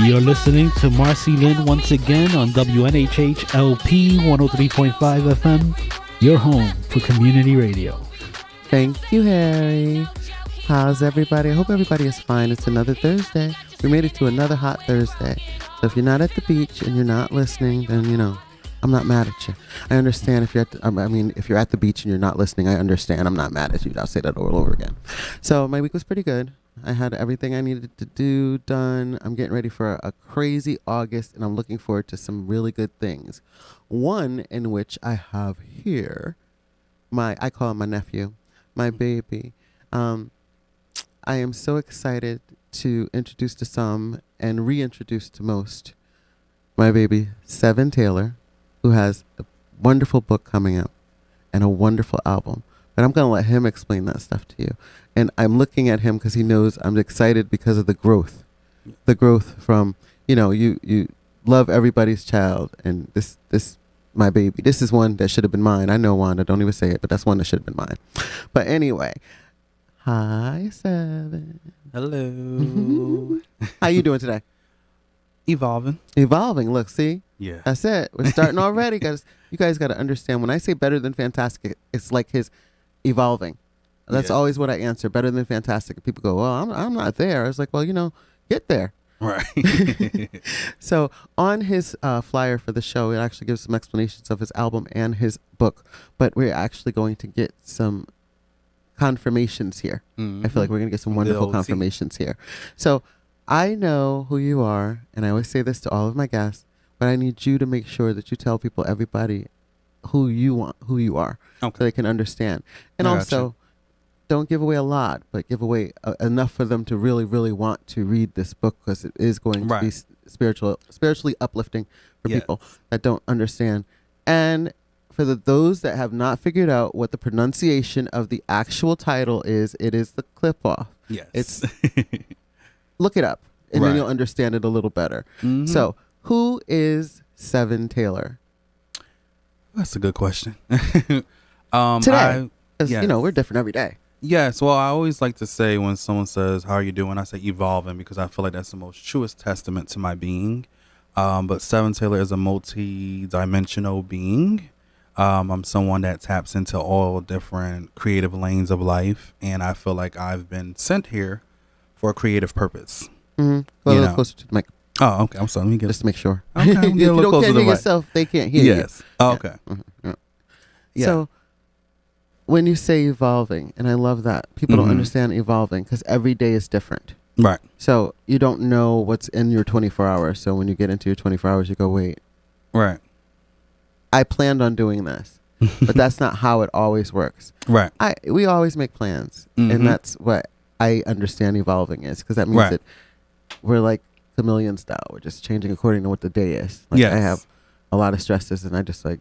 You're listening to MarceyLynn once again on WNHH LP 103.5 FM, your home for community radio. Thank you, Harry. How's everybody? I hope everybody is fine. It's another Thursday. We made it to another hot Thursday. So if you're not at the beach and you're not listening, then, you know, I'm not mad at you. I understand if you're at the, if you're at the beach and you're not listening, I understand. I'm not mad at you. I'll say that all over again. So my week was pretty good. I had everything I needed to do done. I'm getting ready for a crazy August, and I'm looking forward to some really good things. One in which I have here, I call him my nephew, my baby. I am so excited to introduce to some and reintroduce to most my baby, Sev7en Taylor, who has a wonderful book coming out and a wonderful album. But I'm going to let him explain that stuff to you. And I'm looking at him because he knows I'm excited because of the growth. The growth from, you know, you love everybody's child. And this my baby, this is one that should have been mine. I know one. I don't even say it, but that's one that should have been mine. But anyway, hi, Sev7en. Hello. How you doing today? Evolving. Look, see? Yeah. That's it. We're starting already, guys. You guys got to understand, when I say better than fantastic, it's like his evolving. That's always what I answer. Better than fantastic. People go, well, I'm not there. I was like, well, you know, get there. Right. So on his flyer for the show, it actually gives some explanations of his album and his book. But we're actually going to get some confirmations here. Mm-hmm. I feel like we're going to get some wonderful confirmations here. So I know who you are, and I always say this to all of my guests, but I need you to make sure that you tell people, everybody, who you are, okay, so they can understand. And also, don't give away a lot, but give away enough for them to really, really want to read this book, because it is going to be spiritually uplifting for people that don't understand. And for those that have not figured out what the pronunciation of the actual title is, it is the Qliphoth. Yes. It's look it up, and then you'll understand it a little better. Mm-hmm. So, who is Sev7en Taylor? That's a good question. Today, because you know, we're different every day. Yes. Well, I always like to say when someone says, how are you doing? I say evolving, because I feel like that's the most truest testament to my being. But Sev7en Taylor is a multi-dimensional being. I'm someone that taps into all different creative lanes of life. And I feel like I've been sent here for a creative purpose. Mm-hmm. Well, a little closer to the mic. Oh, okay. I'm sorry. Let me get just to make sure. Okay, if you don't hear yourself, they can't hear you. Yes. Oh, okay. Mm-hmm. Yeah. So, when you say evolving, and I love that, people don't understand evolving because every day is different. Right. So you don't know what's in your 24 hours. So when you get into your 24 hours, you go, wait. Right. I planned on doing this, but that's not how it always works. Right. We always make plans, and that's what I understand evolving is, because that means that we're like chameleons now. We're just changing according to what the day is. Like I have a lot of stresses, and I just like,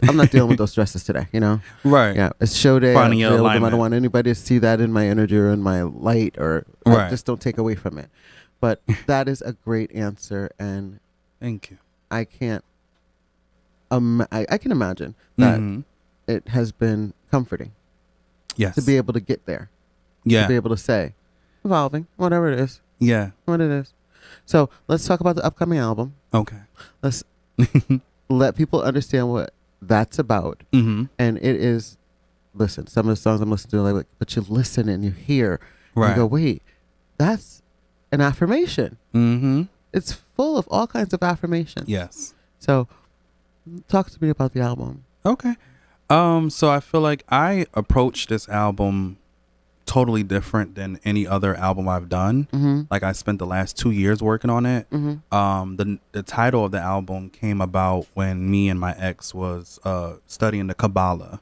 I'm not dealing with those stresses today, you know? Right. Yeah. It's show day. Finding your alignment. I don't want anybody to see that in my energy or in my light, or I just don't take away from it. But that is a great answer. And thank you. I can't, I can imagine that it has been comforting. Yes. To be able to get there. Yeah. To be able to say, evolving, whatever it is. Yeah. What it is. So let's talk about the upcoming album. Okay. Let's let people understand what that's about. And it is, listen, some of the songs I'm listening to, like, but you listen and you hear, and you go, wait, that's an affirmation. It's full of all kinds of affirmations. Yes. So talk to me about the album. Okay. So I feel like I approached this album totally different than any other album I've done. Like, I spent the last 2 years working on it. The title of the album came about when me and my ex was studying the Kabbalah,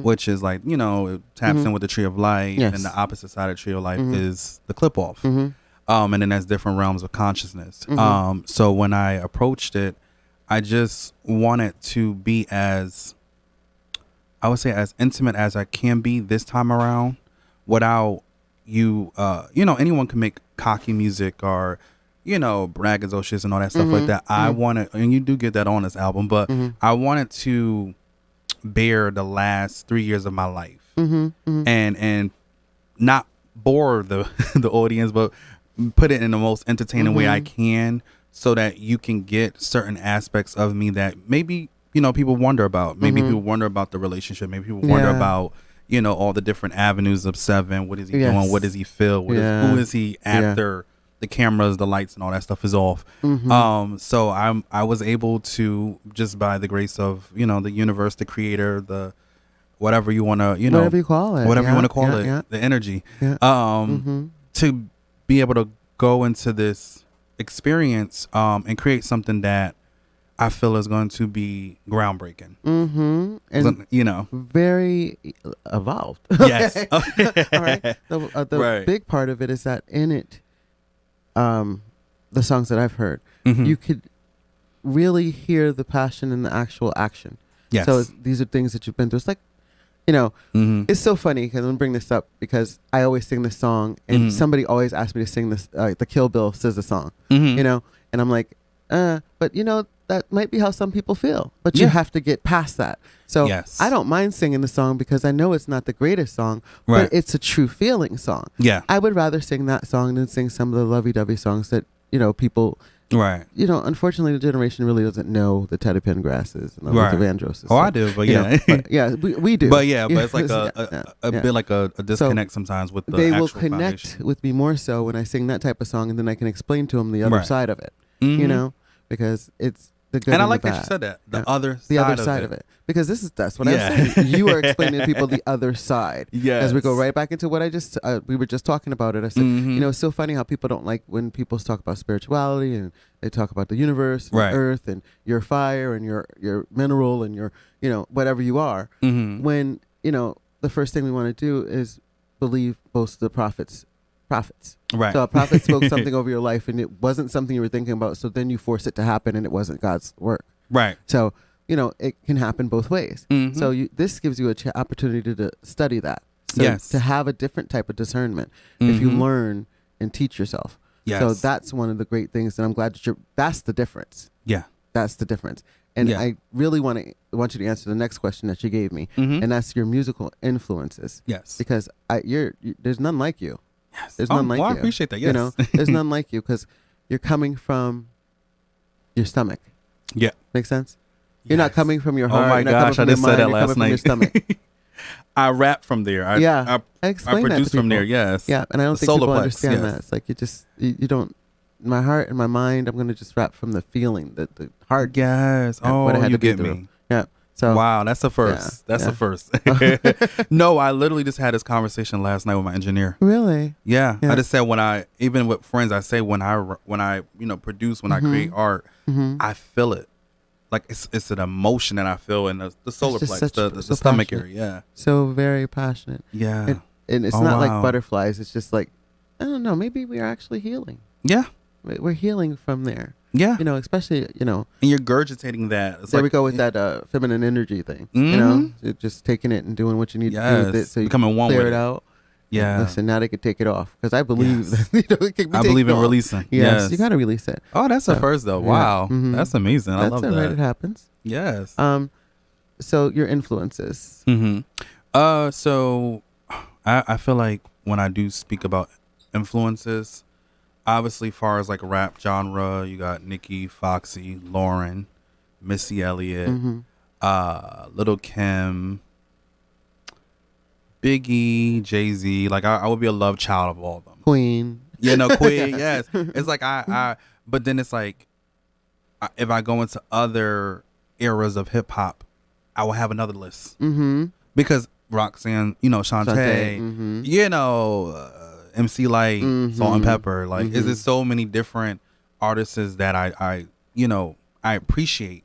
which is like, you know, it taps in with the Tree of Life, and the opposite side of the Tree of Life is the Qliphoth. And then there's different realms of consciousness. So when I approached it, I just wanted to be as, I would say, as intimate as I can be this time around, without you know, anyone can make cocky music or, you know, braggadocious and all that stuff like that. I wanted, and you do get that on this album, but I wanted to bear the last 3 years of my life and not bore the the audience, but put it in the most entertaining way I can, so that you can get certain aspects of me that maybe, people wonder about. Maybe people wonder about the relationship. Maybe people wonder about, all the different avenues of Sev7. What is he doing? What does he feel? Who is he after the cameras, the lights, and all that stuff is off? So I was able to, just by the grace of, the universe, the creator, the whatever you want to, whatever you call it, whatever you want to call it, the energy, to be able to go into this experience and create something that I feel is going to be groundbreaking. And very evolved. Yes. All right. The big part of it is that in it, the songs that I've heard, you could really hear the passion and the actual action. Yes. So these are things that you've been through. It's like, it's so funny because I'm going to bring this up because I always sing this song and somebody always asks me to sing this, the Kill Bill SZA song, and I'm like, but that might be how some people feel, but you have to get past that. So I don't mind singing the song because I know it's not the greatest song, but it's a true feeling song. Yeah. I would rather sing that song than sing some of the lovey-dovey songs that, people... Right. Unfortunately, the generation really doesn't know the Teddy Pendergrasses and the Luther Vandrosses. Oh, I do, but we do. But it's like a bit like a disconnect sometimes with the they actual will connect foundation. With me more so when I sing that type of song, and then I can explain to them the other side of it. Because it's the good and I and like the that bad. you said that the other side of it. Because that's what I'm saying. You are explaining to people the other side. Yes. As we go right back into what I just we were just talking about it. I said, it's so funny how people don't like when people talk about spirituality and they talk about the universe, and earth, and your fire, and your mineral, and your whatever you are. When the first thing we want to do is believe both the prophets. Right. So a prophet spoke something over your life and it wasn't something you were thinking about. So then you force it to happen and it wasn't God's work. Right. So, it can happen both ways. So this gives you an opportunity to study that. So to have a different type of discernment if you learn and teach yourself. Yes. So that's one of the great things. And I'm glad that that's the difference. Yeah. That's the difference. And I really want you to answer the next question that you gave me. And that's your musical influences. Yes. Because there's none like you. Yes. There's none like you. I appreciate that. Yes. There's none like you because you're coming from your stomach. Yeah. Makes sense? Yes. You're not coming from your heart. Oh my gosh, I just said that last night. Your stomach. I rap from there. I produce from there. Yes. Yeah. And I don't think people understand that. It's like you don't. My heart and my mind, I'm going to just rap from the feeling, the heart. Yes. What I had to get me. Yeah. So wow, that's a first. That's a first. No, I literally just had this conversation last night with my engineer. Really? Yeah. I just said even with friends, I say when I produce, when I create art, I feel it. Like it's an emotion that I feel in the solar plex, the stomach area. Yeah. So very passionate. Yeah. And it's not like butterflies. It's just like, I don't know. Maybe we are actually healing. Yeah. We're healing from there. Yeah. Especially, And you're gurgitating that. There we go with that feminine energy thing. You're just taking it and doing what you need to do with it. So you becoming one clear with it out. Yeah. Listen, now they can take it off. Because I believe that, it can be taken I believe in off. Releasing. Yes. You got to release it. Oh, that's the first though. Wow. That's amazing. I love that. That's right. It happens. Yes. So your influences. So I feel like when I do speak about influences, obviously, far as like rap genre, you got Nicki, Foxy, Lauren, Missy Elliott, Lil' Kim, Biggie, Jay-Z. Like I would be a love child of all of them. Queen. Queen. Yes. It's like but then it's like if I go into other eras of hip hop, I will have another list because Roxanne, Shantae, MC Light, Salt and Pepper. Like, is there so many different artists that I appreciate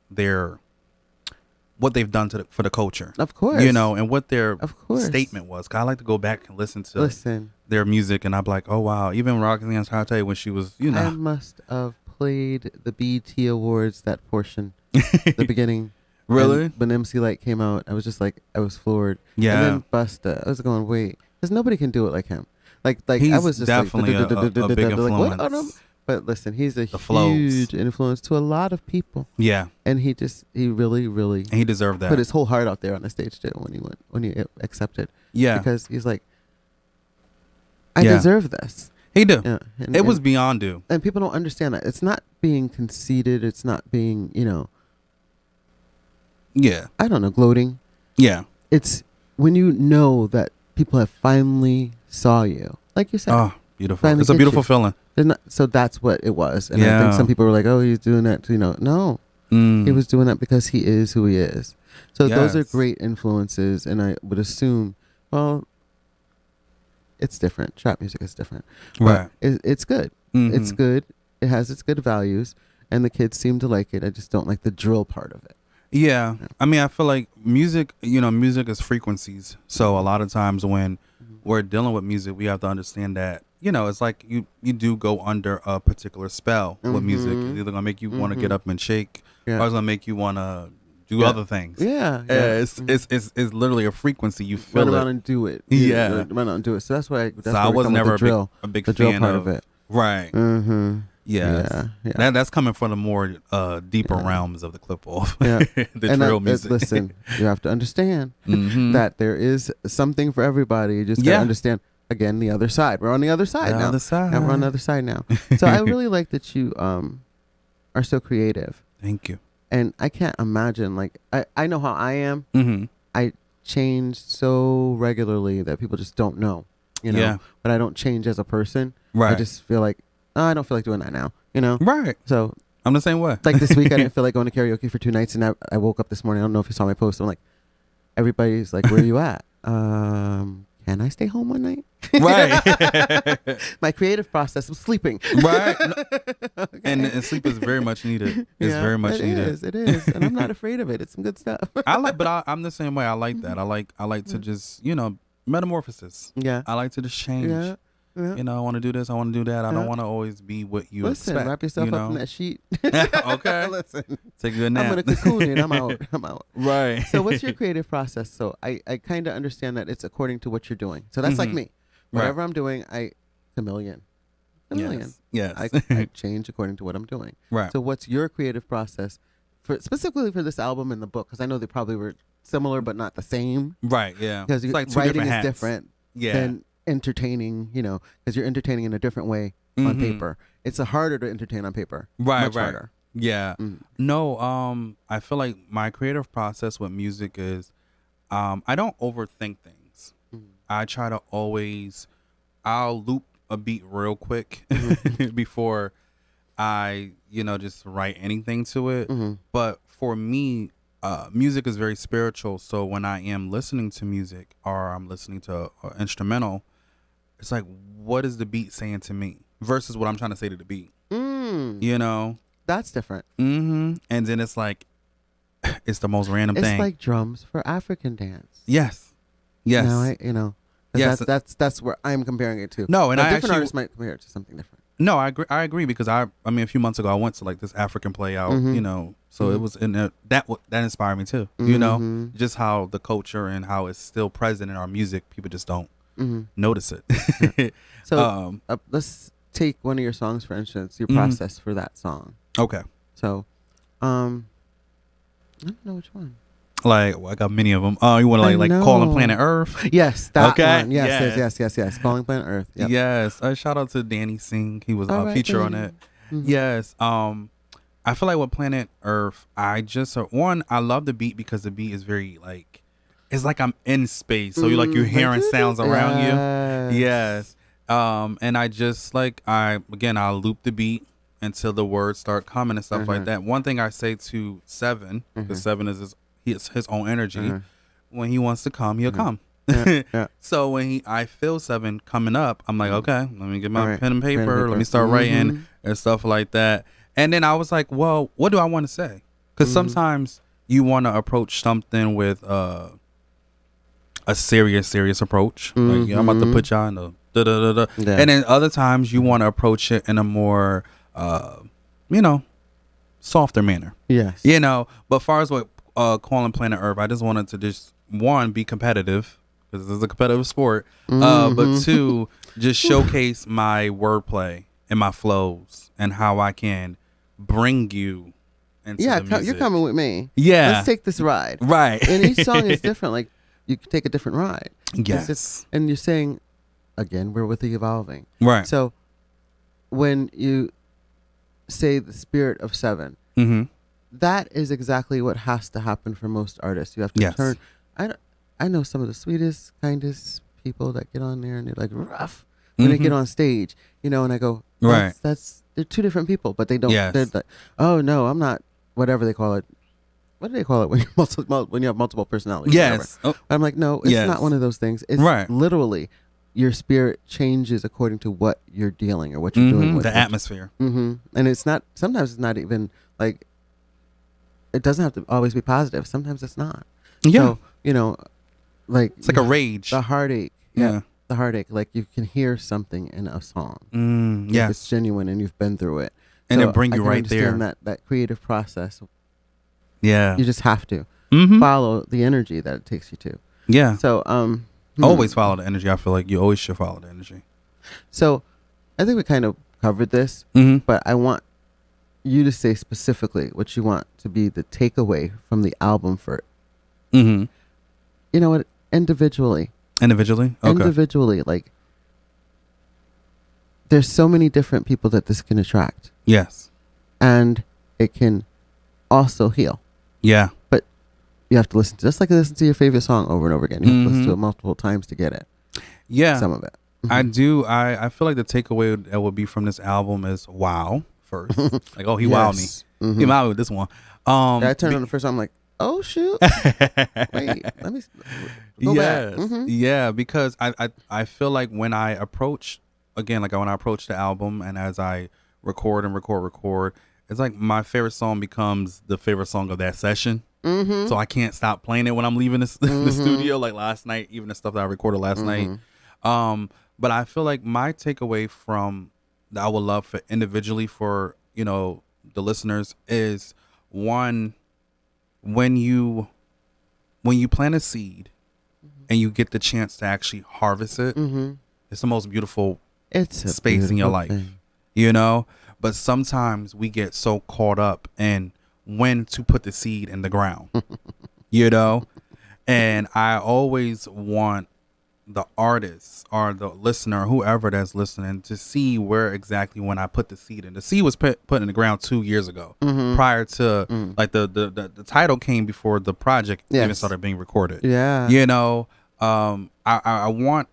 what they've done for the culture. Of course. And what their statement was. 'Cause I like to go back and listen to their music, and I'm like, oh wow, even Roxanne Shantae when she was, I must have played the BET Awards, that portion, the beginning. Really? When MC Light came out, I was just like, I was floored. Yeah. And then Busta, I was going, wait, because nobody can do it like him. Like he's I was just definitely a big influence. But listen, he's a huge influence to a lot of people. Yeah. And he really, really, and he deserved that. Put his whole heart out there on the stage too when he accepted. Yeah. Because he's like, I deserve this. He do. Yeah. It was beyond due. And people don't understand that. It's not being conceited. It's not being, Yeah. I don't know, gloating. Yeah. It's when you know that people have finally saw you, like you said. Oh, beautiful. Finally It's a get beautiful you. feeling. So that's what it was. And I think some people were like, oh, he's doing that. No, he was doing that because he is who he is. So those are great influences. And I would assume, well, it's different. Trap music is different. Right. But it's good. Mm-hmm. It's good. It has its good values. And the kids seem to like it. I just don't like the drill part of it. Yeah. I mean, I feel like music, music is frequencies. So a lot of times when we're dealing with music, we have to understand that, it's like you do go under a particular spell with music. It's either going to make you want to get up and shake or it's going to make you want to do other things. Yeah. It's literally a frequency. You feel run it. around and do it. Yeah. Run out and do it. So that's why I was never a big fan part of it. Right. Mm-hmm. Yes. Yeah. That's coming from the more deeper realms of the Qliphoth. Yeah. The drill music. Listen, you have to understand that there is something for everybody. You just got to understand, again, the other side. We're on the other side now. We're on the other side now. So I really like that you are so creative. Thank you. And I can't imagine, like, I know how I am. Mm-hmm. I change so regularly that people just don't know, Yeah. But I don't change as a person. Right. I just feel like, I don't feel like doing that now, Right. So I'm the same way. like this week, I didn't feel like going to karaoke for 2 nights. And I woke up this morning. I don't know if you saw my post. I'm like, everybody's like, where are you at? Can I stay home one night? Right. My creative process was sleeping. Right. Okay. And sleep is very much needed. It's very much needed. It is. And I'm not afraid of it. It's some good stuff. I'm the same way. I like that. I like to just, metamorphosis. Yeah. I like to just change. Yeah. Yeah. I want to do this. I want to do that. I don't want to always be what you expect. Wrap yourself up in that sheet. Okay. Listen. Take a good nap. I'm going to cocoon it. I'm out. Right. So what's your creative process? So I kind of understand that it's according to what you're doing. So that's like me. Whatever I'm doing, chameleon. Yes. I change according to what I'm doing. Right. So what's your creative process specifically for this album and the book? Because I know they probably were similar but not the same. Right. Yeah. Because it's like writing is different yeah. than entertaining, because you're entertaining in a different way on paper. It's harder to entertain on paper. Much harder. Yeah. No, I feel like my creative process with music is I don't overthink things. I try to I'll loop a beat real quick before I, just write anything to it. But for me, music is very spiritual. So when I am listening to music or I'm listening to an instrumental, it's like, what is the beat saying to me versus what I'm trying to say to the beat? That's different. And then it's like, it's the most random thing. It's like drums for African dance. Yes. Yes. That's where I'm comparing it to. No, and now, different artists might compare it to something different. No, I agree because I mean a few months ago I went to like this African play out, so it was in that inspired me too. Just how the culture and how it's still present in our music, people just don't notice it. Yeah. So let's take one of your songs for instance, your process for that song. Okay. So, I don't know which one. Like, I got many of them. Oh, you want to like Calling Planet Earth? Yes, that one. Yes. Yes. Calling Planet Earth. Yep. Yes. Shout out to Danny Singh. He was a feature on it. Yes. I feel like with Planet Earth, I love the beat because the beat is very like, it's like I'm in space. So you're hearing sounds around you. Yes. And I just I'll loop the beat until the words start coming and stuff like that. One thing I say to Sev7en, because Sev7en is his own energy. When he wants to come, he'll come. Yeah. So when I feel Sev7en coming up, I'm like, okay, let me get my pen and paper. Let me start writing and stuff like that. And then I was like, well, what do I want to say? Because sometimes you want to approach something with a serious approach. Like, I'm about to put y'all in the da-da-da-da. Yeah. And then other times you want to approach it in a more, softer manner. Yes. But as far as what Calling Planet Earth, I just wanted to just, one, be competitive, because this is a competitive sport, but two, just showcase my wordplay and my flows and how I can bring you into the music. You're coming with me. Yeah. Let's take this ride. Right. And each song is different. Like, you can take a different ride. Yes. And you're saying, again, we're with the evolving. Right. So when you say the spirit of Sev7en. Mm-hmm. That is exactly what has to happen for most artists. You have to turn. I know some of the sweetest, kindest people that get on there and they're like rough when they get on stage, and I go, that's they're two different people, but they don't. Yes. They're like, oh no, I'm not. Whatever they call it. What do they call it when you have multiple personalities? Yes. Oh. I'm like, no, it's not one of those things. It's literally your spirit changes according to what you're dealing or what you're doing with the atmosphere. And it's not. Sometimes it's not even like. It doesn't have to always be positive. Sometimes it's not. Yeah. So, like it's like a rage. The heartache. Yeah. The heartache. Like you can hear something in a song. Yes. It's genuine and you've been through it. And so it bring you I right there. understand that creative process. Yeah. You just have to follow the energy that it takes you to. Yeah. So always follow the energy. I feel like you always should follow the energy. So I think we kind of covered this, but I want you to say specifically what you want to be the takeaway from the album for you know what, individually, okay. Individually, like there's so many different people that this can attract. Yes. And it can also heal. Yeah. But you have to listen to, just like listen to your favorite song over and over again. You have to listen to it multiple times to get it. Yeah. Some of it. I do. I feel like the takeaway that would be from this album is wow first. Like, oh, he wowed me. He wowed me with this one. I turned on the first song, I'm like, oh shoot. Wait, let me go back. Yeah, because I feel like when I approach when I approach the album and as I record, it's like my favorite song becomes the favorite song of that session. So I can't stop playing it when I'm leaving the studio. Like last night, even the stuff that I recorded last night. But I feel like my takeaway from that I would love for individually for, the listeners is one, when you plant a seed and you get the chance to actually harvest it, it's the most beautiful space in your life, but sometimes we get so caught up in when to put the seed in the ground, and I always want the artist or the listener, whoever that's listening, to see where exactly when I put the seed in. The seed was put in the ground 2 years ago, prior to like the title came before the project even started being recorded. Yeah, I want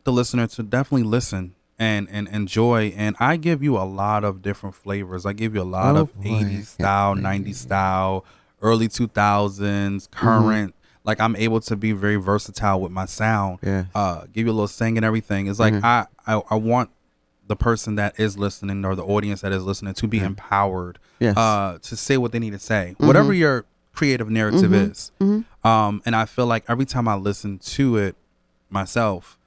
the listener to definitely listen and enjoy. And I give you a lot of different flavors. I give you a lot of 80s style, 90s style, early 2000s, current. Like I'm able to be very versatile with my sound. Give you a little sing and everything. It's like I want the person that is listening or the audience that is listening to be empowered to say what they need to say, whatever your creative narrative is. And I feel like every time I listen to it myself,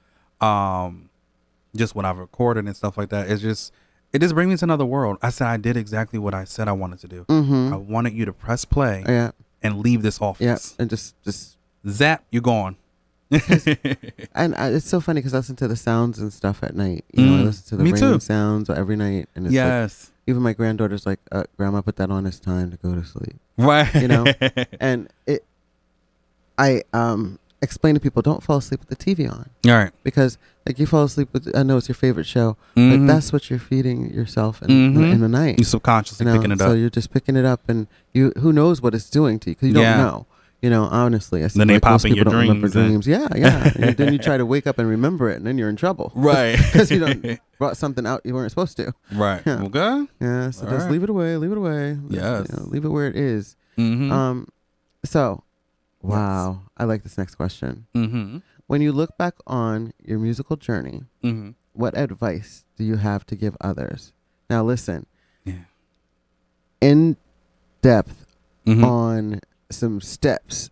just what I've recorded and stuff like that, it just brings me to another world. I said I did exactly what I said I wanted to do. I wanted you to press play and leave this office. And just zap, you're gone. And it's so funny because I listen to the sounds and stuff at night. I listen to the rain sounds every night, and it's like, even my granddaughter's like, "Grandma, put that on. It's time to go to sleep." Right. And I explain to people, don't fall asleep with the TV on. All right. Because like you fall asleep with, I know it's your favorite show, but that's what you're feeding yourself in the night. You subconsciously picking it up. So you're just picking it up, and who knows what it's doing to you because you don't know. Honestly, I see then they like pop most in people your don't remember dreams. Yeah. And then you try to wake up and remember it, and then you're in trouble. Right. Because you brought something out you weren't supposed to. Right. Yeah. Okay. Yeah. So just leave it away. Yes. Leave it where it is. So, wow. I like this next question. When you look back on your musical journey, what advice do you have to give others? Now, listen. Yeah. In depth on some steps.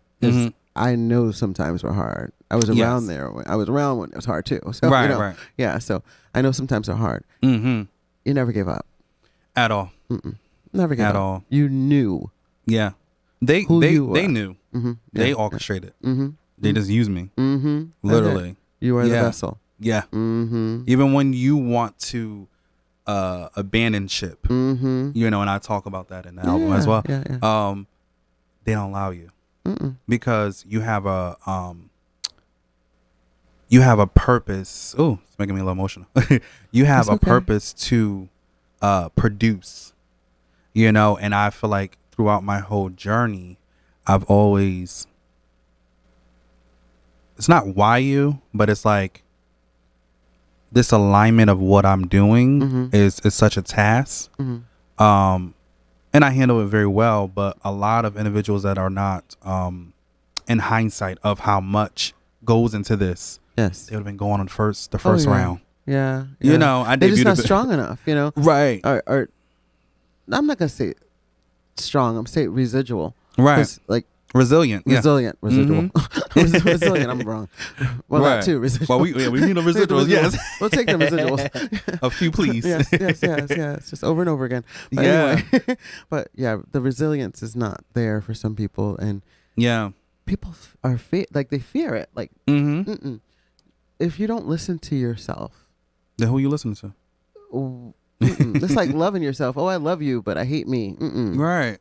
I know sometimes were hard. I was around there. I was around when it was hard too. So, right. Yeah. So I know sometimes they're hard. You never gave up. At all. Never gave up. At all. You knew. Yeah. They knew. They orchestrated. They just used me. Literally. You are the vessel. Yeah. Even when you want to abandon ship, and I talk about that in the album as well. They don't allow you because you have a purpose. Oh, it's making me a little emotional. You have a purpose to produce you know. And I feel like throughout my whole journey, I've always, it's not why you, but it's like this alignment of what I'm doing is such a task. And I handle it very well, but a lot of individuals that are not in hindsight of how much goes into this, Yes, they would have been going on the first round. Yeah, You know, they're just not strong enough, you know. Right. Or I'm not gonna say strong. I'm saying residual. Right. Like resilient. Resilient. Residual. Resilient. I'm wrong. Well, Right. that too. Residual. Well, we need the residuals. Yes. We'll take the residuals. A few, please. yes. Just over and over again. But Yeah. Anyway, but yeah, the resilience is not there for some people, and Yeah. people are like they fear it. Like, if you don't listen to yourself, Then who you listening to? it's like loving yourself. Oh, I love you, but I hate me. Right.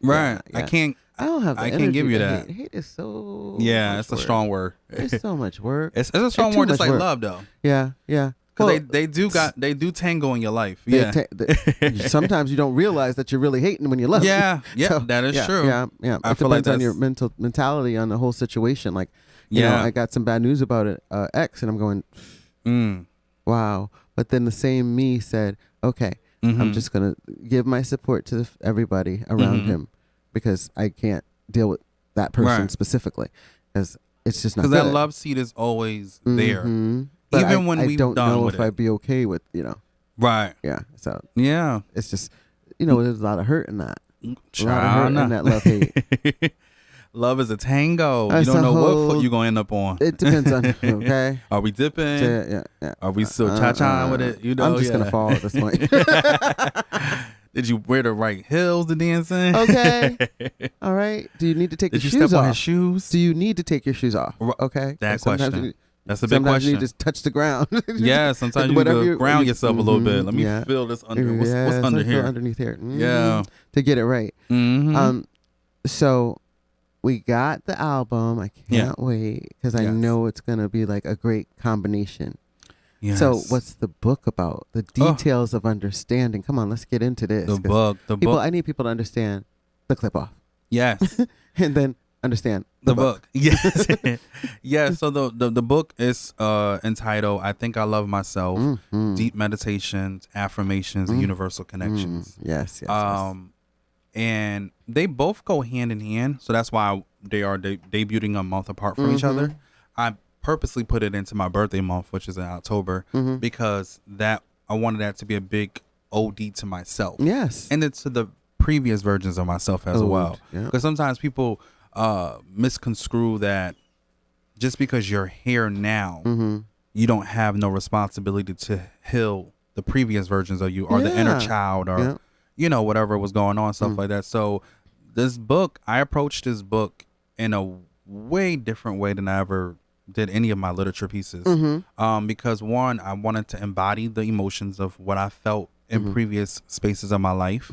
Right. Yeah. I can't. I don't have. The I can't energy give you to that. Hate is so. Yeah, much it's a work. strong word. It's so much work. It's a strong It's too word. It's much like work. love, though. Yeah. Because they do tango in your life. Yeah. Sometimes you don't realize that you're really hating when you love. Yeah. Yeah. So, that is true. Yeah. I It feel like depends on that's- your mentality on the whole situation. Like, you know, I got some bad news about it, X, and I'm going, wow. But then the same me said, okay, I'm just gonna give my support to everybody around him, because I can't deal with that person specifically, because it's just not because that good. love seed is always there. But Even when I we've don't done know with if it. I'd be okay with, you know. Right. Yeah. So Yeah. it's just, you know, there's a lot of hurt in that. A lot of hurt China. in that love hate. Love is a tango. It's You don't a know what whole- foot you're going to end up on. It depends on you, okay? Are we dipping? Yeah. Are we still cha-cha with it? You know, I'm just going to fall at this point. Did you wear the right heels to dance in? Okay. All right. Do you need to take Did your you shoes step on off? his shoes? Do you need to take your shoes off? Okay. That Sometimes question. you- That's a big sometimes you question. need to touch the ground. Yeah, sometimes you need Whatever to you- ground yourself a little bit. Let me yeah. feel this under. What's Yeah, under let's go here? underneath here. Yeah. To get it right. So we got the album. I can't wait, because I Yes. know it's going to be like a great combination. Yes. So what's the book about? The details of understanding. Come on, let's get into this. The 'cause book. I need people to understand the Qliphoth, Yes. and then understand The book. Yes. Yeah. So the book is entitled "I Think I Love Myself: Deep Meditations, Affirmations, and Universal Connections." Yes. And they both go hand in hand. So that's why they are debuting a month apart from each other. I purposely put it into my birthday month, which is in October, because that I wanted that to be a big OD to myself. Yes. And it's to the previous versions of myself as well. Because sometimes people misconstrue that just because you're here now, you don't have no responsibility to heal the previous versions of you, or the inner child, or you know, whatever was going on, stuff like that. So this book, I approached this book in a way different way than I ever did any of my literature pieces. Because one, I wanted to embody the emotions of what I felt in previous spaces of my life.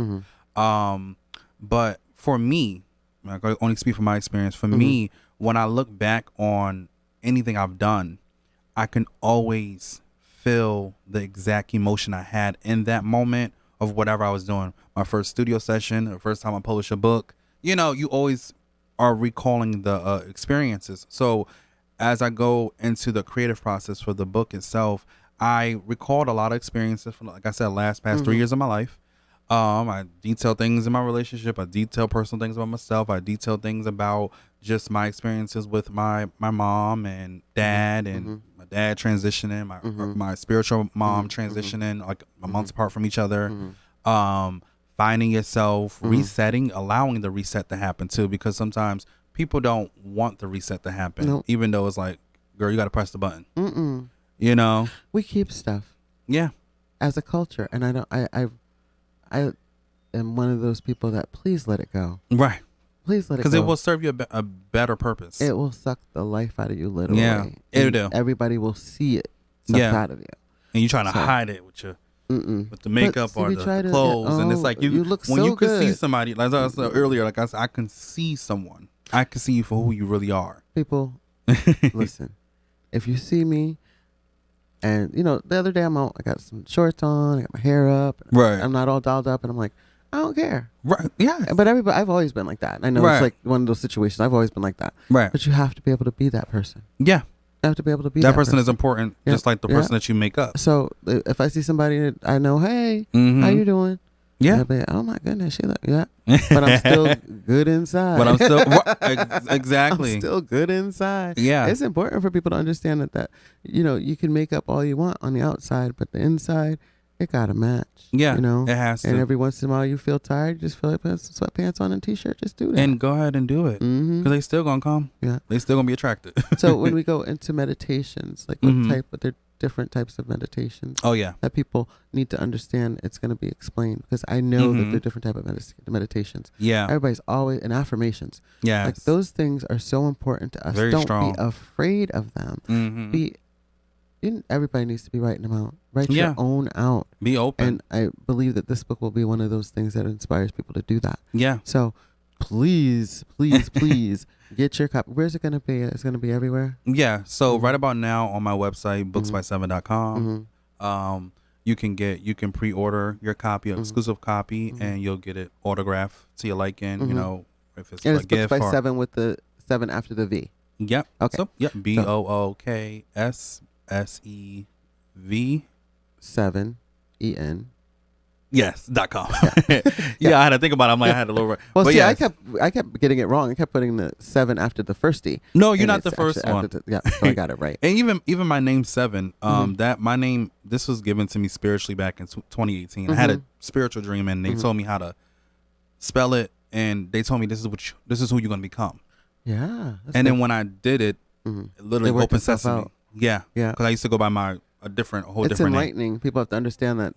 But for me, I can only speak from my experience. For me, when I look back on anything I've done, I can always feel the exact emotion I had in that moment of whatever I was doing. My first studio session, the first time I published a book, you know, you always are recalling the experiences. So as I go into the creative process for the book itself, I recalled a lot of experiences from, like I said, past 3 years of my life. I detail things in my relationship. I detail personal things about myself. I detail things about just my experiences with my mom and dad, and my dad transitioning, my spiritual mom transitioning, like a month apart from each other. Finding yourself, resetting, allowing the reset to happen too, because sometimes people don't want the reset to happen, even though it's like, girl, you got to press the button. You know, we keep stuff. Yeah. As a culture, and I am one of those people that please let it go. Right. Please let it go. Because it will serve you a better purpose. It will suck the life out of you literally. Yeah, it will. Everybody will see it suck out of you. And you're trying to hide it with your with the makeup or the clothes, and it's like you look when so you can good. see somebody, like I said earlier, like I said, I can see someone. I can see you for who you really are. People, listen. If you see me, and you know, the other day I'm out, I got some shorts on, I got my hair up, Right. I'm not all dolled up, and I'm like, don't care. Right. Yeah. But I've always been like that. I know it's like one of those situations. I've always been like that. Right. But you have to be able to be that person. Yeah. You have to be able to be that person is important, just like the person that you make up. So if I see somebody that I know, hey, how you doing? Yeah. I'll be, oh my goodness, she look, but I'm still good inside. But I'm still exactly. I'm still good inside. Yeah. It's important for people to understand that you can make up all you want on the outside, but the inside, it gotta match. Yeah. It has to. And every once in a while you feel tired, just feel like put some sweatpants on and t-shirt, just do that. And go ahead and do it. Because they still gonna come. Yeah. They still gonna be attracted. So when we go into meditations, like what type, but they're different types of meditations. Oh yeah. That people need to understand. It's going to be explained because I know that they're different type of meditations. Yeah. Everybody's always and affirmations. Yeah. Like those things are so important to us. Very Don't strong. be afraid of them. Everybody needs to be writing them out. Write your own out. Be open. And I believe that this book will be one of those things that inspires people to do that. Yeah. So please, please, please get your copy. Where's it going to be? It's going to be everywhere? Yeah. So right about now on my website, booksby7.com, you can pre-order your copy, an exclusive copy, and you'll get it autographed to your liking, if it's and a it's gift. Books by 7 with the 7 after the V. Yep. Okay. So, yep. BOOKSSEV 7EN. Yes. .com. Yeah. I had to think about it. I'm like, I had a little. Well, but see, yes. I kept getting it wrong. I kept putting the 7 after the first E. No, you're not the first one. So I got it right. And even my name Sev7en, that my name, this was given to me spiritually back in 2018. I had a spiritual dream, and they told me how to spell it, and they told me this is who you're gonna become. Yeah. And then when I did it, it literally opened sesame. Out. Yeah. Because I used to go by a whole different name. It's enlightening. People have to understand that.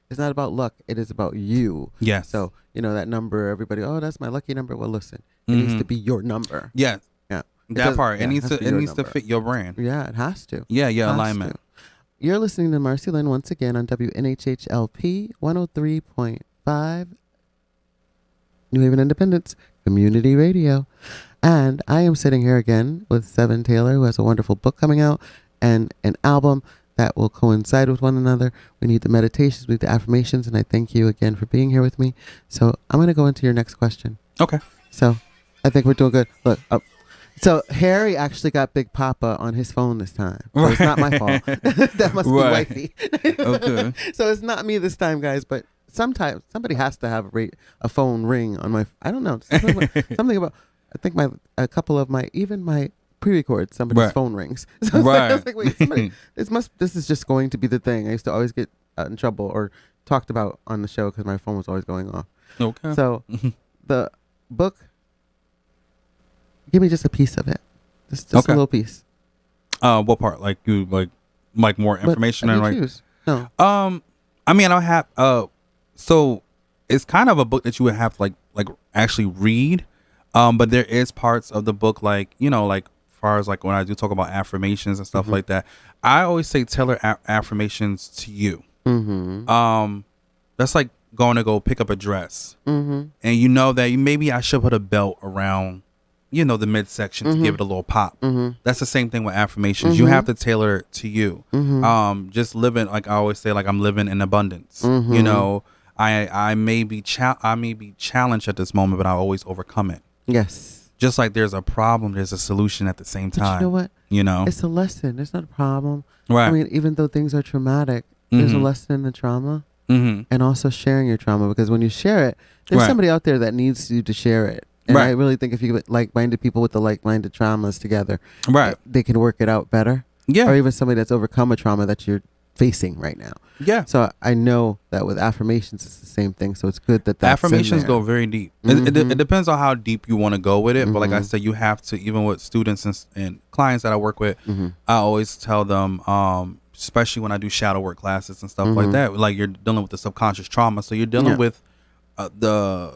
It's not about luck. It is about you. Yes. So, that number, everybody, oh, that's my lucky number. Well, listen, it needs to be your number. Yes. Yeah. That part. It needs to fit your brand. Yeah, it has to. Yeah, alignment. You're listening to MarceyLynn once again on WNHHLP 103.5 New Haven Independence Community Radio. And I am sitting here again with Sev7en Taylor, who has a wonderful book coming out and an album that will coincide with one another. We need the meditations, we need the affirmations, and I thank you again for being here with me. So I'm going to go into your next question. Okay. So I think we're doing good. Look, so Harry actually got Big Papa on his phone this time. So it's not my fault. That must be wifey. Okay. So it's not me this time, guys, but sometimes somebody has to have a phone ring on my, I don't know, something about, I think a couple of my pre-record, somebody's phone rings. So I was like, wait, somebody, this is just going to be the thing. I used to always get in trouble or talked about on the show because my phone was always going off. Okay. So the book, give me just a piece of it. Just a little piece. What part? Like you like more information and like no. I mean, I have so it's kind of a book that you would have to like actually read. But there is parts of the book like far as like when I do talk about affirmations and stuff like that, I always say tailor affirmations to you. That's like going to go pick up a dress, and that maybe I should put a belt around, the midsection to give it a little pop. That's the same thing with affirmations. You have to tailor it to you. Just living, like I always say, like I'm living in abundance. I may be challenged at this moment, but I always overcome it. Yes. Just like there's a problem, there's a solution at the same time. But you know what? It's a lesson. It's not a problem. Right. I mean, even though things are traumatic, there's a lesson in the trauma, and also sharing your trauma, because when you share it, there's somebody out there that needs you to share it. And I really think if you get like-minded people with the like-minded traumas together, they can work it out better. Yeah. Or even somebody that's overcome a trauma that you're facing right now. Yeah. So I know that with affirmations, it's the same thing. So it's good that affirmations go very deep. It depends on how deep you want to go with it. But like I said, you have to, even with students and clients that I work with, I always tell them, especially when I do shadow work classes and stuff like that, like you're dealing with the subconscious trauma. So you're dealing with the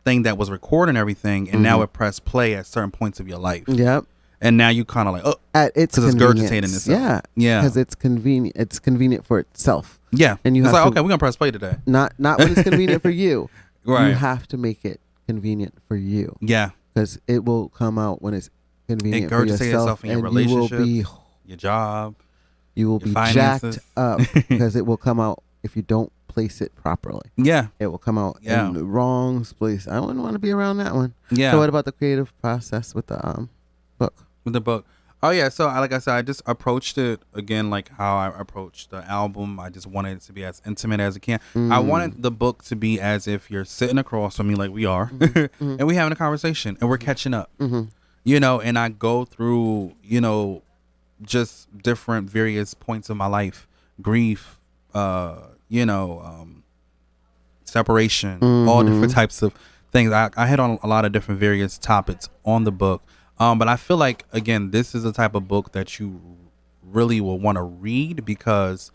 thing that was recording everything, and now it press play at certain points of your life. Yep. And now you kind of like, because it's regurgitating itself. Yeah. Yeah. Because it's convenient. It's convenient for itself. Yeah. And you have like, okay, we're gonna press play today. Not when it's convenient for you. Right. You have to make it convenient for you. Yeah. Because it will come out when it's convenient for yourself, in your relationship, your job, you will be jacked up because it will come out if you don't place it properly. Yeah. It will come out in the wrong place. I wouldn't want to be around that one. Yeah. So what about the creative process with the book? With the book. Oh, yeah. So, like I said, I just approached it, again, like how I approached the album. I just wanted it to be as intimate as it can. I wanted the book to be as if you're sitting across from me like we are, and we're having a conversation, and we're catching up. You know, and I go through, you know, just different various points of my life. Grief, you know, separation, all different types of things. I hit on a lot of different various topics on the book. But I feel like, again, this is the type of book that you really will want to read, because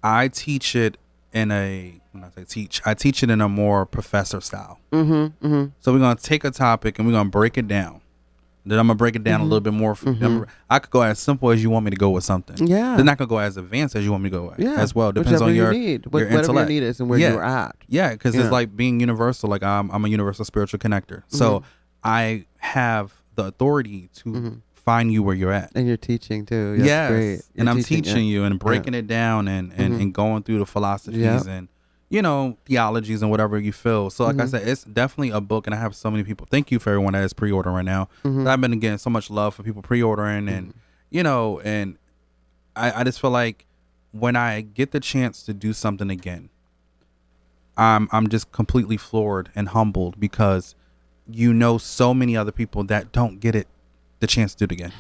I teach it in I teach it in a more professor style. So we're going to take a topic and we're going to break it down. Then I'm going to break it down a little bit more. I could go as simple as you want me to go with something. Yeah. Then I could go as advanced as you want me to go as well. Depends on your need. Your whatever intellect. your need is and where you're at. Yeah, because it's like being universal. Like I'm a universal spiritual connector. So I have the authority to find you where you're at. And you're teaching too. Yes. Great. And I'm teaching you and breaking it down and going through the philosophies and, you know, theologies and whatever you feel. So like I said, it's definitely a book, and I have so many people. Thank you for everyone that is pre-ordering right now. I've been getting so much love for people pre-ordering and, you know, and I just feel like when I get the chance to do something again, I'm just completely floored and humbled, because you know so many other people that don't get the chance to do it again.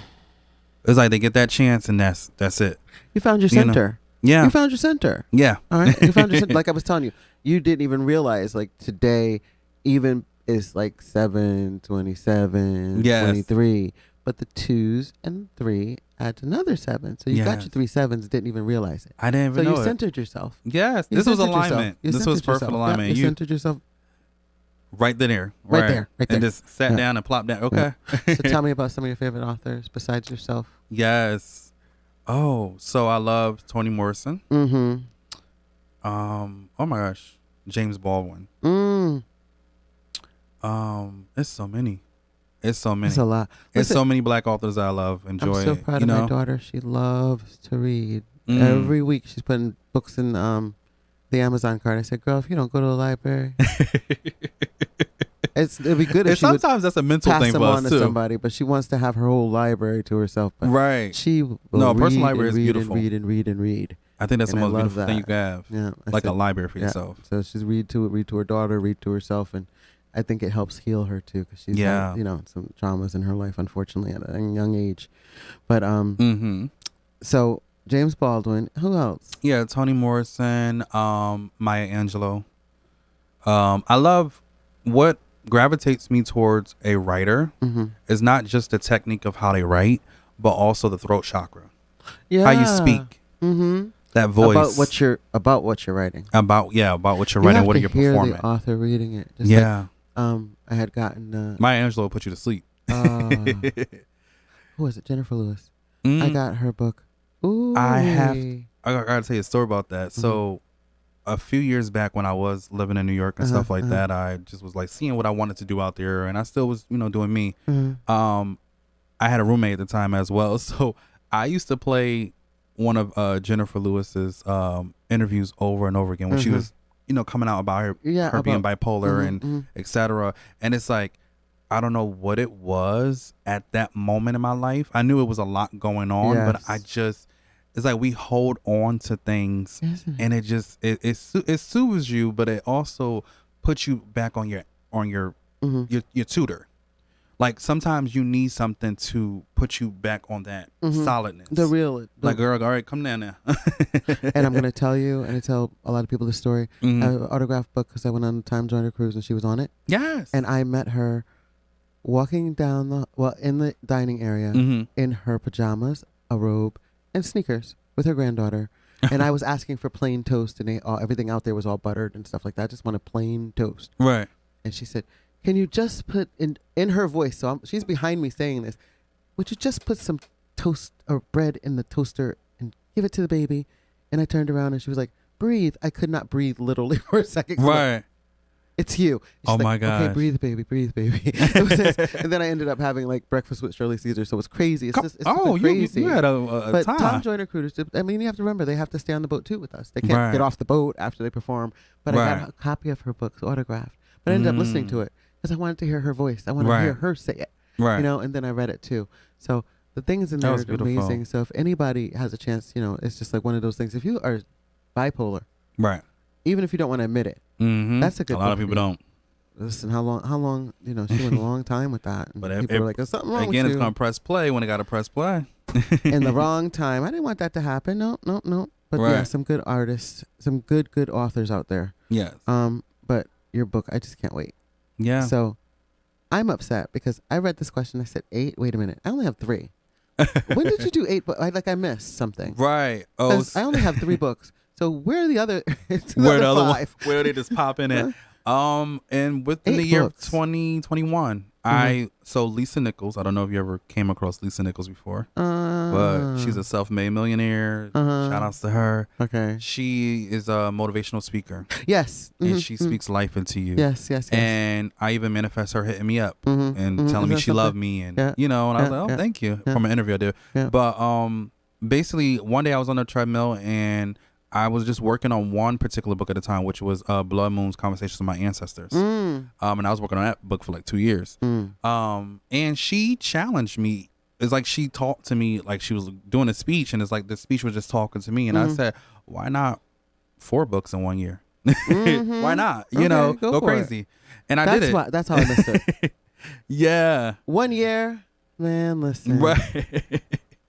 It's like they get that chance and that's it. You found your center. Yeah. You found your center. Yeah. All right. You found your center. Like I was telling you, you didn't even realize, like, today even is like 7/27, 23, but the 2s and 3 adds another 7. So you got your 3 7s, didn't even realize it. I didn't even know So you it. centered yourself. Yes. This was alignment. This was perfect alignment. Yep, you centered yourself. Right there. Right there. And just sat down and plopped down. Okay. So tell me about some of your favorite authors besides yourself. Yes. Oh, so I love Toni Morrison. Oh my gosh, James Baldwin. It's so many. It's so many. It's a lot. It's so many black authors I love, enjoy. I'm so proud of my daughter. She loves to read. Every week she's putting books in the Amazon cart. I said, girl, if you don't go to the library, it'd be good if she sometimes that's a mental pass thing them for on us to too. somebody, but she wants to have her whole library to herself. But right. She will personal library is read beautiful. and read. I think that's the most beautiful thing you can have. Yeah, like a library for yourself. So she's read to her daughter, read to herself, and I think it helps heal her too, because she's had, you know, some traumas in her life, unfortunately, at a young age. But so James Baldwin, who else? Yeah, Toni Morrison, Maya Angelou. I love what gravitates me towards a writer is not just the technique of how they write, but also the throat chakra. Yeah. How you speak. That voice. About what you're writing. About what you're writing, what are you performing. The author reading it. Just yeah. Like, I had gotten Maya Angelou will put you to sleep. Who was it? Jennifer Lewis. I got her book. Ooh. I gotta tell you a story about that. So a few years back when I was living in New York and stuff like that, I just was like seeing what I wanted to do out there, and I still was, you know, doing me. I had a roommate at the time as well, so I used to play one of Jennifer Lewis's interviews over and over again when she was, you know, coming out about her being bipolar and etc. And it's like, I don't know what it was at that moment in my life. I knew it was a lot going on, but I just, it's like we hold on to things and it just, it soothes you, but it also puts you back on your tutor. Like sometimes you need something to put you back on that solidness. Like, girl, all right, come down now. And I'm going to tell you, and I tell a lot of people this story. I have an autographed book because I went on a Time Joiner cruise and she was on it. Yes. And I met her walking down in the dining area in her pajamas, a robe, and sneakers with her granddaughter. And I was asking for plain toast, and everything out there was all buttered and stuff like that. I just wanted plain toast. Right. And she said, can you just put in her voice, so she's behind me saying this, would you just put some toast or bread in the toaster and give it to the baby? And I turned around and she was like, breathe. I could not breathe literally for a second. Right. It's you. She's Oh like, my gosh. Okay, breathe, baby. It was this. And then I ended up having like breakfast with Shirley Caesar, so it's crazy. It's crazy. You had a but time. Tom Joyner Cruisers, I mean, you have to remember, they have to stay on the boat too with us. They can't get off the boat after they perform. But I got a copy of her books autographed. But I ended up listening to it because I wanted to hear her voice. I wanted to hear her say it. Right. You know, and then I read it too. So the things in there are amazing. So if anybody has a chance, you know, it's just like one of those things. If you are bipolar, right, even if you don't want to admit it, that's a good. A lot of people don't. Listen, how long? You know, she went a long time with that. And But people were like, "There's something wrong with you." Again, it's gonna press play when it got to press play. In the wrong time. I didn't want that to happen. No. But yeah, some good artists, some good authors out there. Yes. But your book, I just can't wait. Yeah. So I'm upset because I read this question. I said 8. Wait a minute. I only have 3. When did you do 8? But I missed something. Right. Oh, I only have 3 books. So where are the other? Where the other 5? Where they just pop in it? And within 8 the year books. 2021, so Lisa Nichols. I don't know if you ever came across Lisa Nichols before, but she's a self-made millionaire. Shout outs to her. Okay. She is a motivational speaker. Yes. And she speaks life into you. Yes. And I even manifest her hitting me up and telling me she loved me, and you know, and I was like, oh, thank you, from an interview I did. Yeah. But basically, one day I was on the treadmill and I was just working on one particular book at a time, which was Blood Moon's Conversations with My Ancestors. And I was working on that book for like 2 years. And she challenged me. It's like she talked to me like she was doing a speech, and it's like the speech was just talking to me. And I said, why not 4 books in 1 year? Why not? You know, go crazy. It. And I did it. That's how I missed it. Yeah. 1 year, man, listen. Right.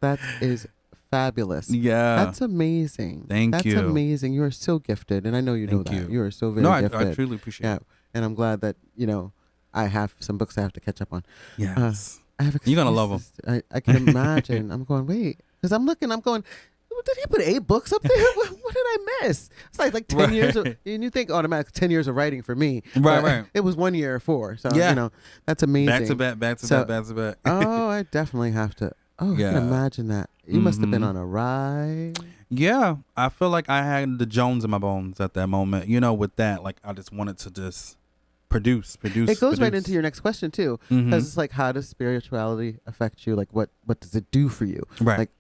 That is fabulous. Yeah. That's amazing. Thank you. That's amazing. You are so gifted, and I know you know that. You are so very gifted. I truly appreciate it. And I'm glad that, you know, I have some books I have to catch up on. Yes. I have You're going to love them. I can imagine. I'm going, wait. Because I'm going, did he put 8 books up there? What did I miss? It's like 10 years. And you think automatically 10 years of writing for me. Right. It was 1 year or 4. So, you know, that's amazing. Back to back. Oh, I definitely have to. Oh, I can imagine that. You must have been on a ride. Yeah. I feel like I had the Jones in my bones at that moment. You know, with that, like I just wanted to just produce. It goes right into your next question too. Because it's like, how does spirituality affect you? Like what does it do for you? Right. Like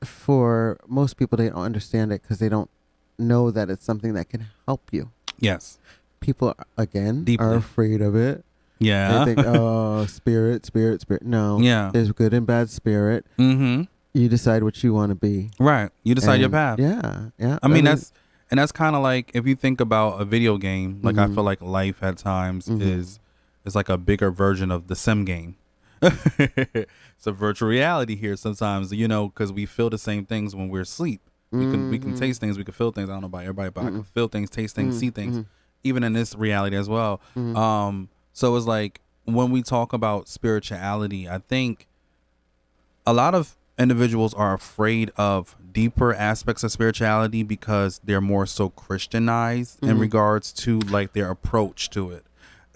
for most people, they don't understand it because they don't know that it's something that can help you. Yes. People, again, Deeply. are afraid of it. Yeah. They think, oh, spirit. No. Yeah. There's good and bad spirit. You decide what you want to be. Right. You decide your path. Yeah. I mean, that's kind of like if you think about a video game, like I feel like life at times is like a bigger version of the sim game. It's a virtual reality here sometimes, you know, because we feel the same things when we're asleep. We can taste things, we can feel things. I don't know about everybody, but I can feel things, taste things, see things, even in this reality as well. So it's like when we talk about spirituality, I think a lot of individuals are afraid of deeper aspects of spirituality because they're more so Christianized in regards to like their approach to it.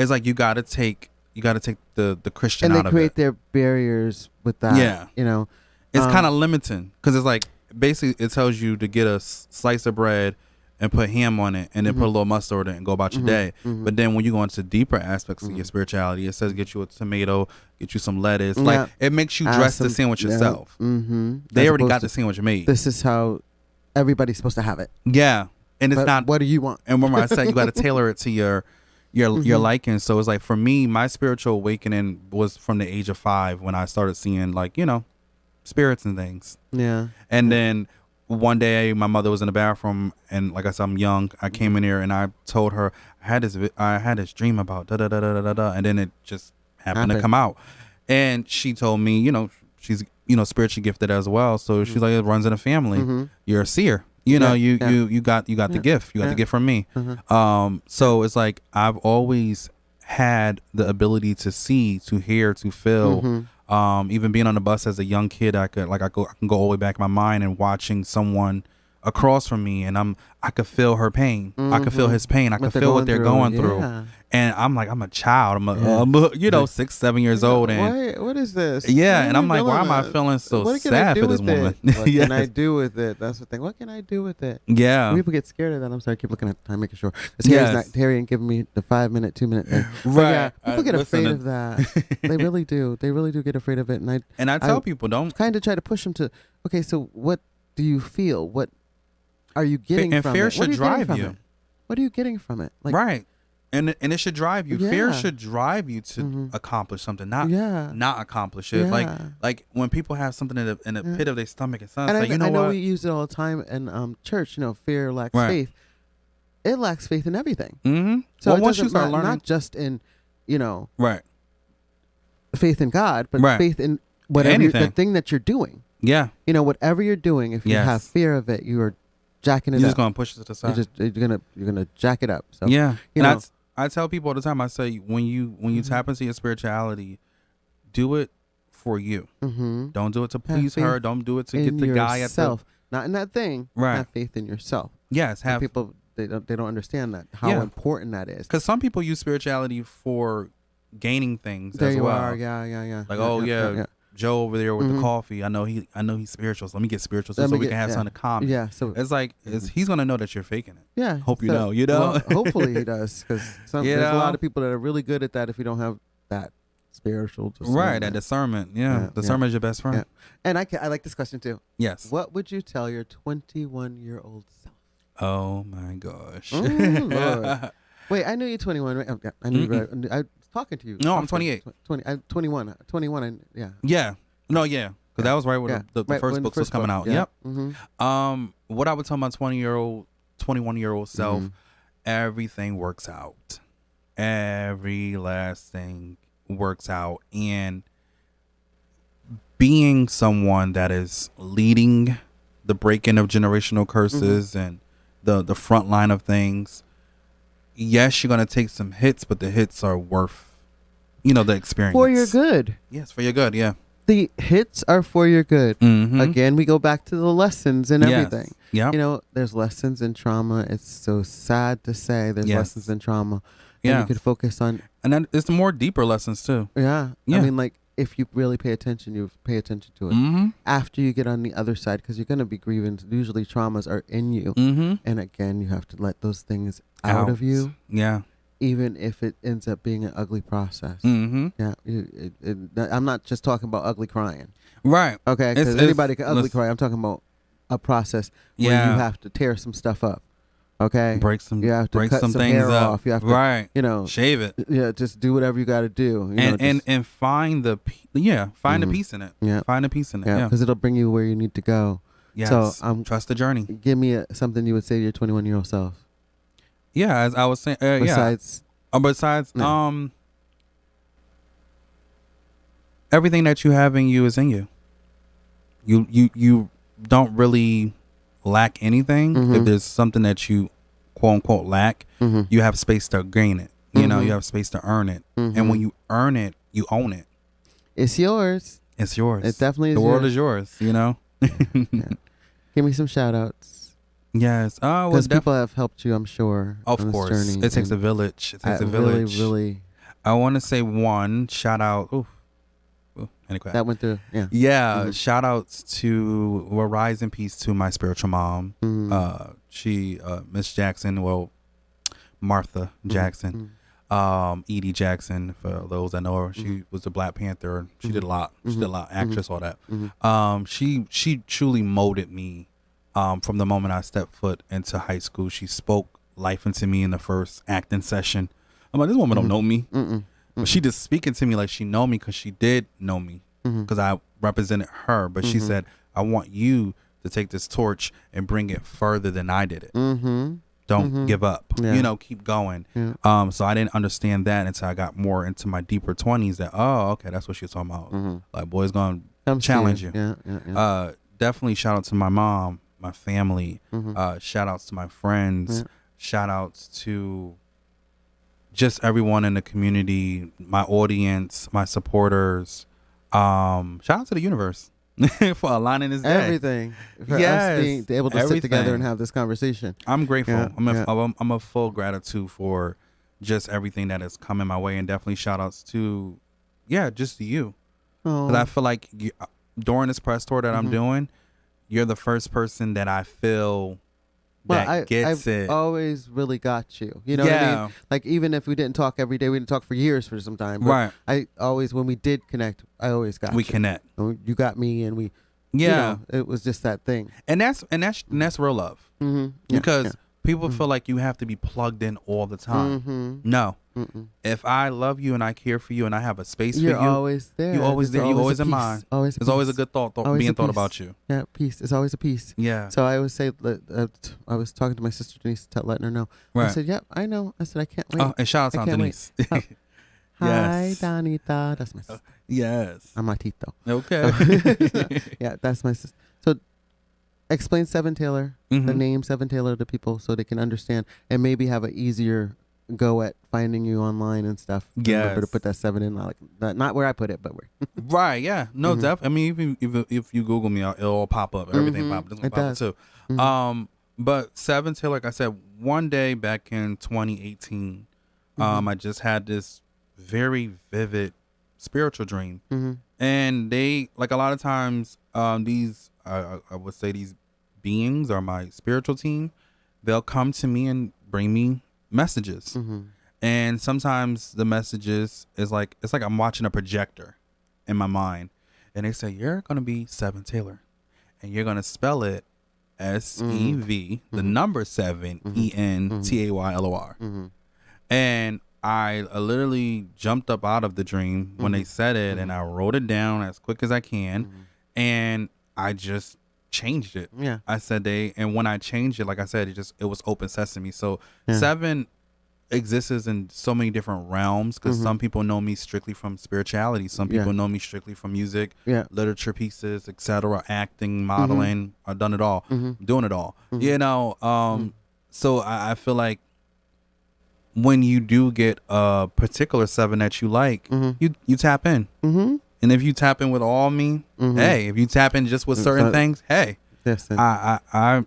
It's like you got to take the Christian out of it. And they create their barriers with that. Yeah. You know, it's kind of limiting because it's like basically it tells you to get a slice of bread and put ham on it and then put a little mustard in it and go about your day. But then when you go into deeper aspects of your spirituality, it says get you a tomato, get you some lettuce. Like it makes you dress the sandwich yourself. They already got the sandwich made. This is how everybody's supposed to have it. Yeah. And it's not. What do you want? And remember I said you got to tailor it to your liking. So it's like for me, my spiritual awakening was from the age of 5 when I started seeing like, you know, spirits and things. Yeah. And then one day my mother was in the bathroom and like I said, I'm young. I came in here and I told her I had this dream about da da da da da da, and then it just happened to come out. And she told me, you know, she's, you know, spiritually gifted as well. So she's like, it runs in the family. You're a seer. You know, you got the gift. You got the gift from me. So it's like I've always had the ability to see, to hear, to feel. Even being on the bus as a young kid, I can go all the way back in my mind and watching someone across from me, and I could feel her pain. I could feel his pain. I could feel what they're going through. And I'm like, I'm a child. I'm a 6, 7 years old. And what is this? Yeah, and I'm like, why am I feeling so sad for this woman? What can I do with it? That's the thing. What can I do with it? Yeah. When people get scared of that, I'm sorry, I keep looking at the time, making sure. Because Harry ain't giving me the 5-minute, 2-minute thing. Right. Yeah, people get afraid of that. They really do. They really do get afraid of it. And I tell people, don't kind of try to push them to, okay, so what do you feel? What are you getting from it? And fear should drive you. What are you getting from it? Like, right. And it should drive you. Yeah. Fear should drive you to accomplish something, not accomplish it. Yeah. Like when people have something in the pit of their stomach and something, and like, I know we use it all the time in church. Fear lacks faith. It lacks faith in everything. Mm-hmm. So once you start learning, not just in right, faith in God, but faith in whatever the thing that you're doing. Yeah. Whatever you're doing, if you have fear of it, you are jacking it up. You're just gonna push it to the side. You're gonna jack it up. So yeah. I tell people all the time. I say when you tap into your spirituality, do it for you. Mm-hmm. Don't do it to please her. Don't do it to get the guy at the not in that thing. Right. Have faith in yourself. Yes. Have people. They don't understand that how important that is. Because some people use spirituality for gaining things there as you well. Are. Yeah. Like Joe over there with the coffee. I know he's spiritual. So let me get spiritual so we can have something to common. Yeah. So it's like he's gonna know that you're faking it. Yeah. Hope you know. You know. Well, hopefully he does, because there's a lot of people that are really good at that. If you don't have that spiritual discernment. Right. That discernment. Yeah. Discernment is your best friend. Yeah. And I like this question too. Yes. What would you tell your 21-year-old self? Oh my gosh. Oh, Lord. Wait, I knew you 21, right? I knew you. I was talking to you. No, I'm 28. 21. 21. Yeah. Yeah. No, yeah. Because that was right when the first book was coming out. Yeah. Yep. Mm-hmm. What I would tell my 21-year-old self, everything works out. Every last thing works out. And being someone that is leading the breaking of generational curses and the front line of things, yes, you're going to take some hits, but the hits are worth, the experience. For your good. Yes, for your good, yeah. The hits are for your good. Mm-hmm. Again, we go back to the lessons and everything. Yeah. There's lessons in trauma. It's so sad to say there's lessons in trauma. And you could focus on. And then it's the more deeper lessons too. Yeah. I mean, like, if you really pay attention, you pay attention to it. After you get on the other side, because you're going to be grieving. Usually traumas are in you. And again, you have to let those things out of you. Yeah. Even if it ends up being an ugly process. Yeah. I'm not just talking about ugly crying. Right. Okay. Because anybody can ugly cry. I'm talking about a process where you have to tear some stuff up. Okay. Break some. You have to cut some things hair up. off. You have to, shave it. Yeah. Just do whatever you got to do. And find the find the peace in it. Yeah. Find the peace in it. Yeah. Because it'll bring you where you need to go. Yes. So trust the journey. Give me something you would say to your 21-year-old self. Yeah, as I was saying. Besides, everything that you have in you is in you. You don't really lack anything. If there's something that you quote unquote lack, you have space to gain it. You have space to earn it. And when you earn it, you own it. It's yours. It's yours. It definitely is. The world is yours. Give me some shout outs. Yes. Because people have helped you, I'm sure. Of course. Journey. It takes a village. It takes a village. Really. I want to say one shout out. Anyway. That went through. Yeah. Yeah. Shout outs to, rise in peace to my spiritual mom. She, Miss Jackson, Martha Jackson, Edie Jackson, for those that know her. She was the Black Panther. She did a lot. She did a lot. Actress, all that. She truly molded me. From the moment I stepped foot into high school. She spoke life into me in the first acting session. I'm like, this woman don't know me. But she just speaking to me like she know me, because she did know me, because I represented her. But she said, I want you to take this torch and bring it further than I did it. Don't give up. Keep going. So I didn't understand that until I got more into my deeper 20s, that, okay, that's what she was talking about. Like, boys gonna challenge you. Definitely shout out to my mom, my family, shout outs to my friends, shout outs to just everyone in the community, my audience, my supporters. Shout out to the universe. for aligning this day. Everything. For us being able to sit together everything. and have this conversation. I'm grateful. Yeah, I'm a full gratitude for just everything that has come in my way, and definitely shout outs to, just to you. Because I feel like during this press tour that I'm doing, you're the first person that I feel that gets it. I've always really got you. You know what I mean? Like, even if we didn't talk every day, we didn't talk for years for some time. But right. I always, when we did connect, I always got you. We connect. You got me, and we, you know, it was just that thing. And that's real love. Because people feel like you have to be plugged in all the time. No. If I love you and I care for you and I have a space for you, you're always there. You're always there. You're always in mind. There's always a good thought being thought about you. Yeah, peace. It's always a peace. Yeah. So I always say, I was talking to my sister Denise, letting her know. Right. I said, "Yep, I know." I said, "I can't wait." Oh, and shout out to Denise. Hi, Yes. Donita. That's my sister. Yes. I'm my Tito. Okay. Yeah, that's my sister. So explain Sev7en Taylor, the name Sev7en Taylor, to people so they can understand and maybe have an easier go at finding you online and stuff. Yes. To put that 7 in, like not where I put it, but where. Right. Yeah. No. Definitely. I mean, even if you Google me, it'll all pop up. Everything pop up. This one pop up too. But Sev7en Taylor, like I said, one day back in 2018, I just had this very vivid spiritual dream, and they, like, a lot of times, these I would say these beings are my spiritual team. They'll come to me and bring me messages, and sometimes the messages is like, it's like I'm watching a projector in my mind, and they say, "You're gonna be Sev7en Taylor, and you're gonna spell it SEV, the number 7, ENTAYLOR." And I literally jumped up out of the dream when they said it, and I wrote it down as quick as I can, and I just changed it. Yeah. I said and when I changed it, like I said, it was open sesame. So 7 exists in so many different realms, because some people know me strictly from spirituality. Some people know me strictly from music, literature pieces, etc., acting, modeling. I've done it all. I'm doing it all. You know, so I feel like when you do get a particular 7 that you like, you tap in. And if you tap in with all me, hey, if you tap in just with certain things, hey, listen. I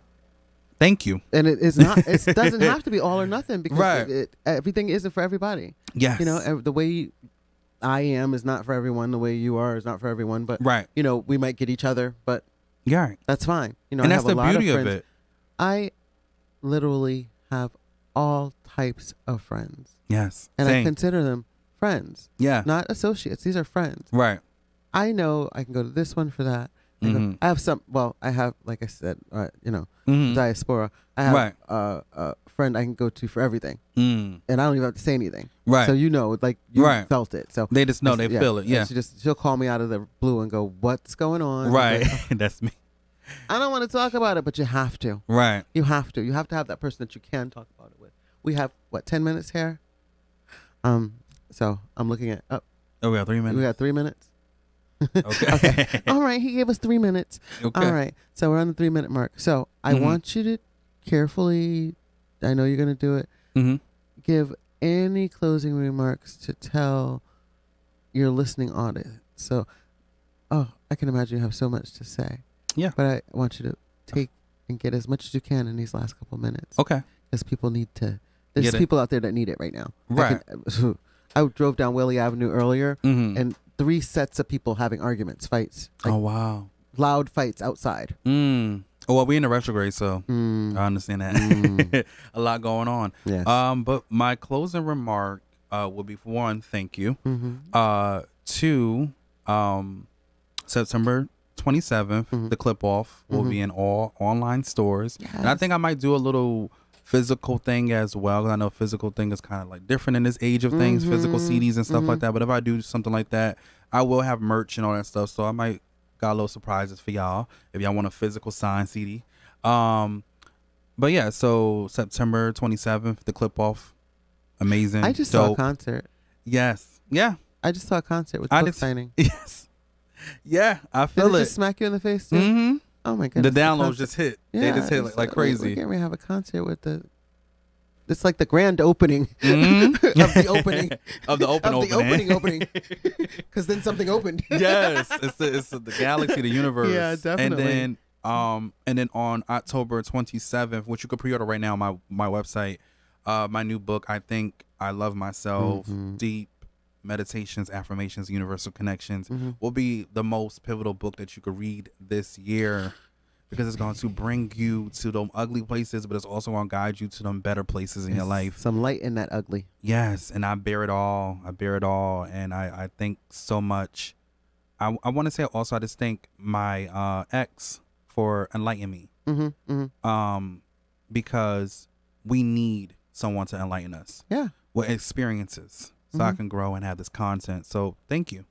thank you. And it's not. It doesn't have to be all or nothing, because Right. Everything isn't for everybody. Yes. You know, the way I am is not for everyone. The way you are is not for everyone. But Right. you know, we might get each other, but Yeah. that's fine. You know, And I that's have a the lot beauty of of friends. it. I literally have all types of friends, Yes. and Same. I consider them friends, Yeah. not associates. These are friends. Right. I know I can go to this one for that. I have some. Well, I have, like I said, you know, diaspora. I have a friend I can go to for everything, and I don't even have to say anything. Right. So you know, like you felt it. So They just know, they feel it. Yeah. She'll call me out of the blue and go, "What's going on?" Right. That's me. I don't want to talk about it, but you have to. Right. You have to. You have to have that person that you can talk about it with. We have 10 minutes here. So I'm looking at. Oh, we got 3 minutes. we got 3 minutes. Okay. Okay. All right. He gave us 3 minutes. Okay. All right. So we're on the 3-minute mark. So I want you to carefully, I know you're going to do it, give any closing remarks to tell your listening audience. So, I can imagine you have so much to say. Yeah. But I want you to take and get as much as you can in these last couple minutes. Okay. Because people need to, there's Get it. people out there that need it right now. Right. I drove down Willie Avenue earlier, and 3 sets of people having arguments, fights. Like, oh, wow. loud fights outside. Oh, well, we in the retrograde, so I understand that. A lot going on. Yes. But my closing remark would be, for one, thank you. 2, September 27th, the Qliphoth will be in all online stores. Yes. And I think I might do a little physical thing as well, because I know physical thing is kind of like different in this age of things, physical CDs and stuff like that. But if I do something like that, I will have merch and all that stuff. So I might got a little surprises for y'all if y'all want a physical signed CD. But yeah, so September 27th, the Qliphoth, amazing. I just dope. saw a concert. Yes. Yeah. I just saw a concert with book signing. Yes. Yeah, I Did feel it it. just smack you in the face too? Oh my goodness. The downloads just hit. Yeah, they just hit like we're crazy. getting ready to have a concert with the It's like the grand opening of the opening of the opening. Because then something opened. Yes, it's the galaxy, the universe. Yeah, definitely. And then on October 27th, which you can pre-order right now on my website, my new book, I Think I Love Myself, Deep Meditations, Affirmations, Universal Connections, will be the most pivotal book that you could read this year. Because it's going to bring you to them ugly places, but it's also going to guide you to them better places in your life. Some light in that ugly. Yes, and I bear it all. And I think so much. I want to say also, I just thank my ex for enlightening me. Because we need someone to enlighten us. Yeah. With experiences, so I can grow and have this content. So thank you.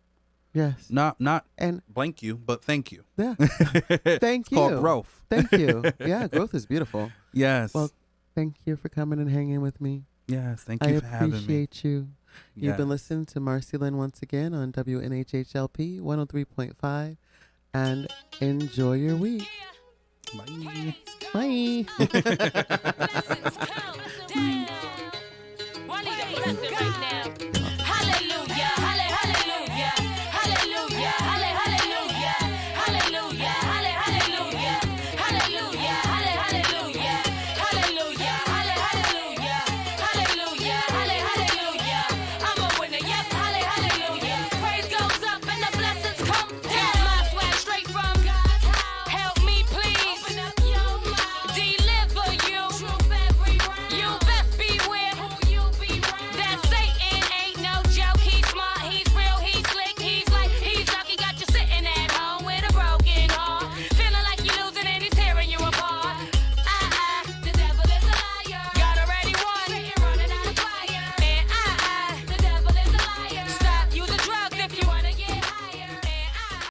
Yes. Not and blank you, but thank you. Yeah. Thank you. It's called growth. Thank you. Yeah, growth is beautiful. Yes. Well, thank you for coming and hanging with me. Yes, thank you for having me. I appreciate you. Yes. You've been listening to MarceyLynn once again on WNHHLP 103.5, and enjoy your week. Bye. Bye. Blessings come down. I need a blessing right now.